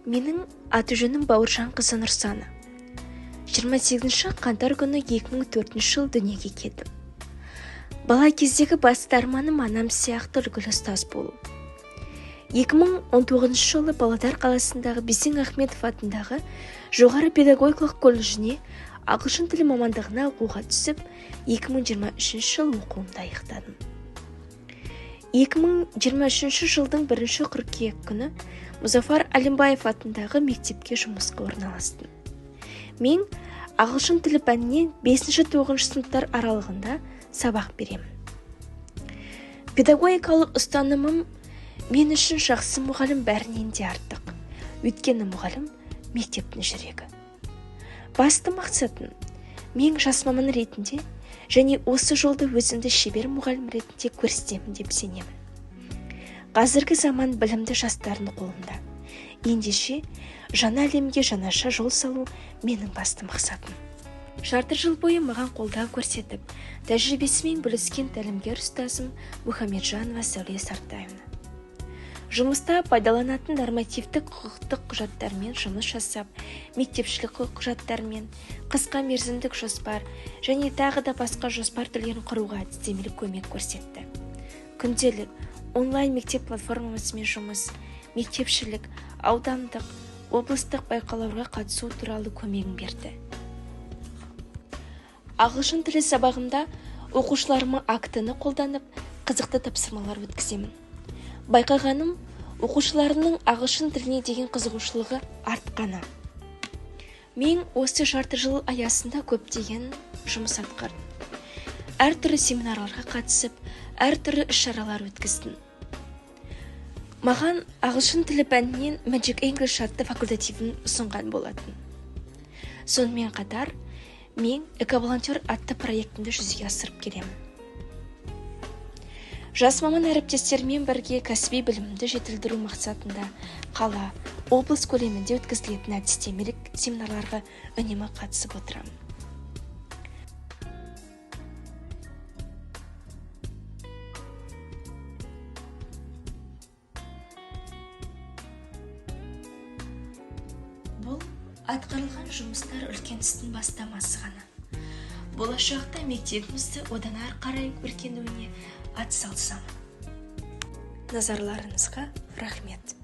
Менің аты-жөнім Бауыржан қызы Нұрсана. 28 қаңтар күні 2004 жыл дүниеге келдім. Бала кездегі басты арманым анам сияқты үлгілі ұстаз болу. 2019 жылы Павлодар қаласындағы Бейсен Ахметов атындағы жоғары педагогикалық колледжіне ағылшын тілі мамандығына оқуға түсіп, 2023 жыл оқуымды аяқтадым. 2023 жылдың 1 қыркүйек күні Мұзафар Әлімбаев атындағы мектепке жұмысқа орналастым. Мен ағылшын тілі пәнінен 5-9 сыныптар аралығында сабақ беремін. Педагогикалық ұстанымым мен үшін жақсы мұғалім бәрінен де артық. Өйткені мұғалім мектептің жүрегі. Басты мақсатым мен жас маман ретінде және осы жолды өзімді шебер мұғалім ретінде көрсетемін деп сенемін. Қазіргі заман білімді жастардың қолында. Ендеше жаңа әлемге жаңаша жол салу менің басты мақсатым. Жарты жыл бойы маған қолдау көрсетіп, тәжірибесімен бөліскен тәлімгер ұстазым Мұхамеджанова Сәуле Сартаевна. Жұмыста пайдаланатын нормативтік құқықтық құжаттармен жұмыс жасап, мектепшілік құжаттармен, қысқа мерзімдік жоспар және тағы да басқа жоспар түрлерін құруға әдістемелік көмек көрсетті. Күнделік онлайн мектеп платформасымен жұмыс, мектепшілік, аудандық, облыстық байқауларға қатысу туралы көмегін берді. Ағылшын тілі сабағымда оқушыларыма актіні қолданып, қызықты тапсырмалар өткіземін. Байқағаным, оқушыларымның ағылшын тіліне деген қызығушылығы артқаны. Мен осы жарты жыл аясында көптеген жұмыс атқардым. Әртүрлі семинарларға қатысып, әртүрлі іс-шаралар өткіздім. Маған ағылшын тілі пәнінен Magic English атты факультативін ұсынған болатын. Сонымен қатар, мен эко-волонтер атты проектімді жүзеге асырып келемін. Жас маман әріптестермен бірге кәсіби білімімді жетілдіру мақсатында қала, облыс көлемінде өткізілетін әдістемелік семинарларға үнемі қатысып отырамын. Бұл атқарылған жұмыстар үлкен істің бастамасы ғана. Болашақта мектебімізді одан ары қарай өркендеуіне атсалысамын. Назарларыңызға рахмет.